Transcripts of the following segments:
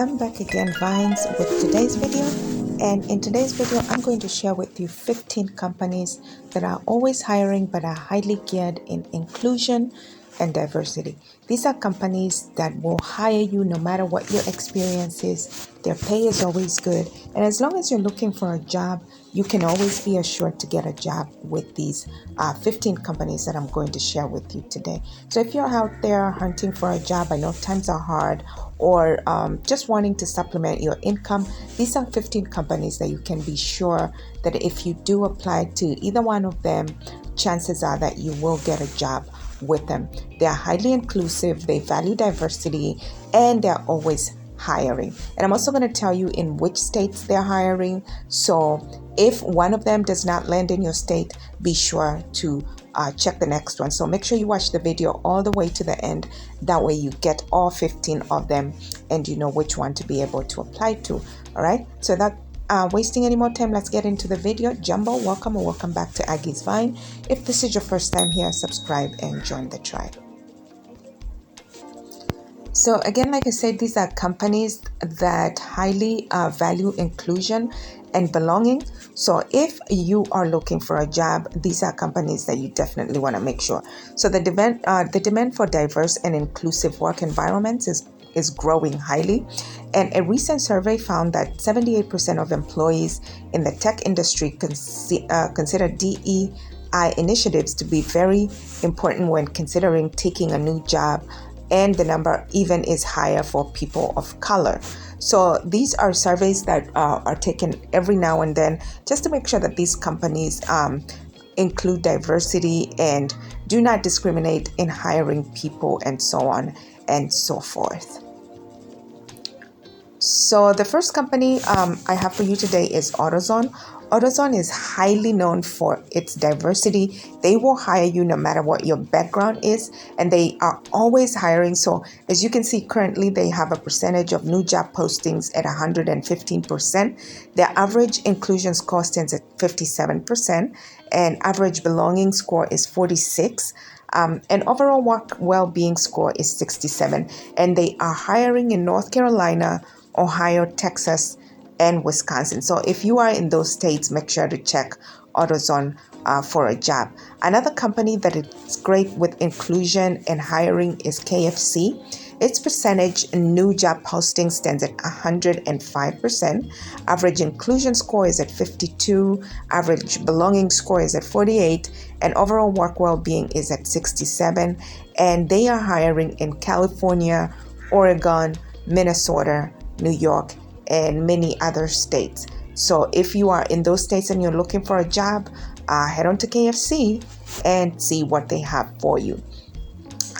I'm back again, Vines, with today's video. And in today's video, I'm going to share with you 15 companies that are always hiring but are highly geared in inclusion and diversity. These are companies that will hire you no matter what your experience is. Their pay is always good. And as long as you're looking for a job, you can always be assured to get a job with these 15 companies that I'm going to share with you today. So if you're out there hunting for a job, I know times are hard, or just wanting to supplement your income, these are 15 companies that you can be sure that if you do apply to either one of them, chances are that you will get a job with them. They are highly inclusive, they value diversity, and they're always hiring. And I'm also going to tell you in which states they're hiring. So if one of them does not land in your state, be sure to check the next one. So make sure you watch the video all the way to the end. That way you get all 15 of them and you know which one to be able to apply to. All right. So that wasting any more time, let's get into the video. Jumbo, welcome or welcome back to Aggie's Vine. If this is your first time here, subscribe and join the tribe. So again, like I said, these are companies that highly value inclusion and belonging. So if you are looking for a job, these are companies that you definitely want to make sure. So the demand for diverse and inclusive work environments is growing highly. And a recent survey found that 78% of employees in the tech industry consider DEI initiatives to be very important when considering taking a new job, and the number even is higher for people of color. So these are surveys that are taken every now and then just to make sure that these companies include diversity and do not discriminate in hiring people and so on and so forth. So the first company I have for you today is AutoZone. AutoZone is highly known for its diversity. They will hire you no matter what your background is, and they are always hiring. So as you can see, currently they have a percentage of new job postings at 115%. Their average inclusion score stands at 57%, and average belonging score is 46. And overall work well-being score is 67. And they are hiring in North Carolina, Ohio, Texas, and Wisconsin. So if you are in those states, make sure to check AutoZone for a job. Another company that is great with inclusion and hiring is KFC. Its percentage new job posting stands at 105%. Average inclusion score is at 52. Average belonging score is at 48. And overall work well-being is at 67. And they are hiring in California, Oregon, Minnesota, New York, and many other states. So if you are in those states and you're looking for a job, head on to KFC and see what they have for you.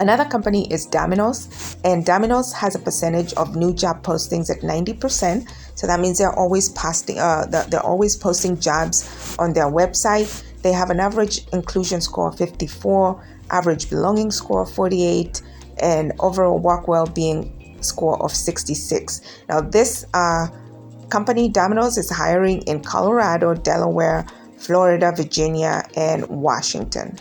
Another company is Domino's, and Domino's has a percentage of new job postings at 90%. So that means they're always posting jobs on their website. They have an average inclusion score of 54, average belonging score of 48, and overall work well-being score of 66. Now this company, Domino's, is hiring in Colorado, Delaware, Florida, Virginia, and Washington.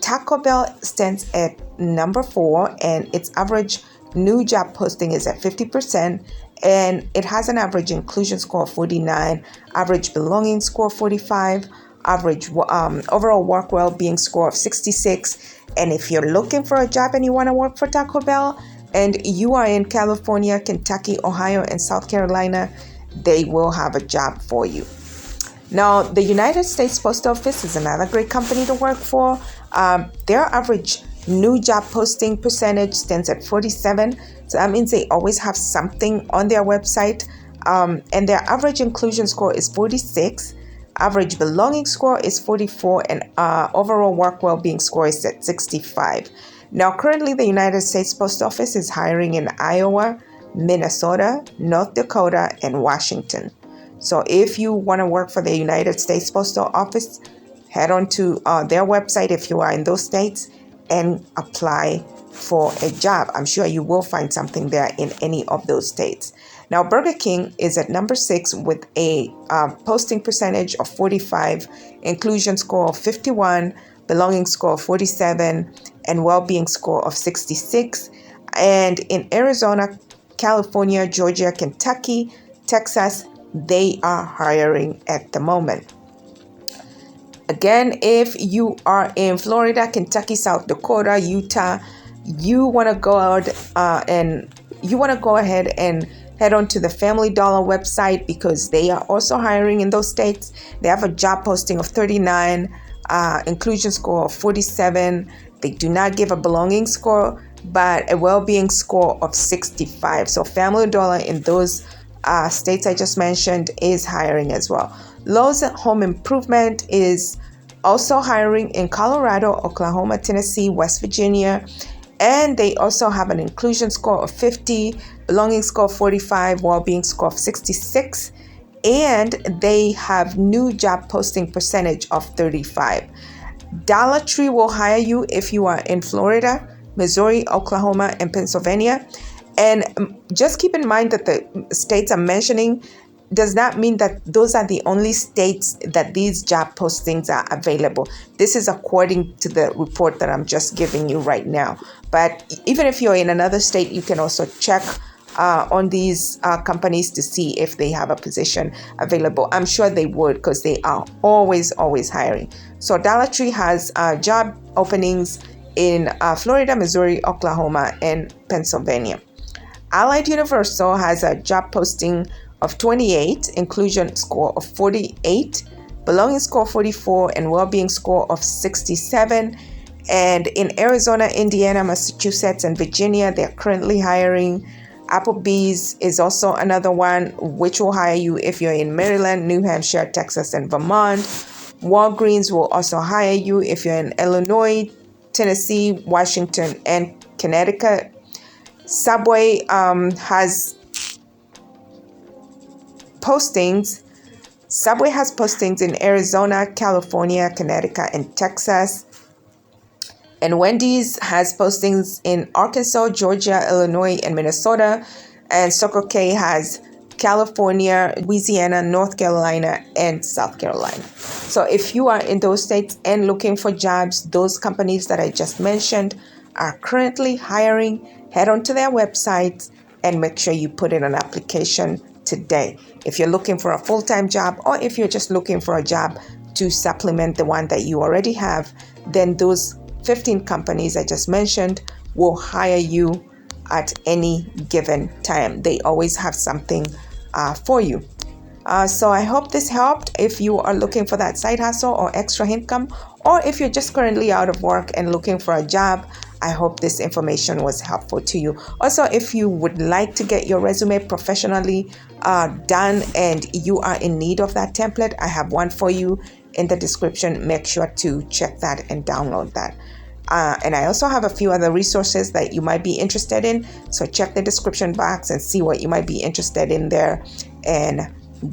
Taco Bell stands at number 4, and its average new job posting is at 50%, and it has an average inclusion score of 49, average belonging score of 45, average overall work well-being score of 66. And if you're looking for a job and you want to work for Taco Bell, and you are in California, Kentucky, Ohio, and South Carolina, they will have a job for you. Now, the United States Post Office is another great company to work for. Their average new job posting percentage stands at 47. So that means they always have something on their website. And their average inclusion score is 46. Average belonging score is 44. And overall work well-being score is at 65. Now, currently, the United States Post Office is hiring in Iowa, Minnesota, North Dakota, and Washington. So if you want to work for the United States Postal Office, head on to their website if you are in those states and apply for a job. I'm sure you will find something there in any of those states. Now, Burger King is at number 6 with a posting percentage of 45, inclusion score of 51, belonging score of 47, and well-being score of 66. And in Arizona, California, Georgia, Kentucky, Texas, they are hiring at the moment. Again, if you are in Florida, Kentucky, South Dakota, Utah, you want to go out go ahead and head on to the Family Dollar website, because they are also hiring in those states. They have a job posting of 39, inclusion score of 47. They do not give a belonging score, but a well-being score of 65. So Family Dollar in those states I just mentioned is hiring as well. Lowe's Home Improvement is also hiring in Colorado, Oklahoma, Tennessee, West Virginia, and they also have an inclusion score of 50, belonging score of 45, well-being score of 66, and they have new job posting percentage of 35. Dollar Tree will hire you if you are in Florida, Missouri, Oklahoma, and Pennsylvania. And just keep in mind that the states I'm mentioning does not mean that those are the only states that these job postings are available. This is according to the report that I'm just giving you right now. But even if you're in another state, you can also check on these companies to see if they have a position available. I'm sure they would, because they are always hiring. So Dollar Tree has job openings in Florida, Missouri, Oklahoma, and Pennsylvania. Allied Universal has a job posting of 28, inclusion score of 48, belonging score 44, and well-being score of 67. And in Arizona, Indiana, Massachusetts, and Virginia, they're currently hiring. Applebee's is also another one which will hire you if you're in Maryland, New Hampshire, Texas, and Vermont. Walgreens will also hire you if you're in Illinois, Tennessee, Washington, and Connecticut. Subway has postings. Subway has postings in Arizona, California, Connecticut, and Texas. And Wendy's has postings in Arkansas, Georgia, Illinois, and Minnesota. And Circle K has California, Louisiana, North Carolina, and South Carolina. So if you are in those states and looking for jobs, those companies that I just mentioned are currently hiring. Head on to their websites and make sure you put in an application today. If you're looking for a full-time job, or if you're just looking for a job to supplement the one that you already have, then those 15 companies I just mentioned will hire you at any given time. They always have something for you. So I hope this helped if you are looking for that side hustle or extra income, or if you're just currently out of work and looking for a job. I hope this information was helpful to you. Also, if you would like to get your resume professionally done and you are in need of that template, I have one for you in the description. Make sure to check that and download that. And I also have a few other resources that you might be interested in. So check the description box and see what you might be interested in there and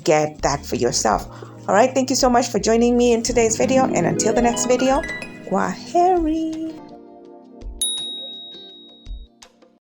get that for yourself. All right. Thank you so much for joining me in today's video. And until the next video, Kwaheri.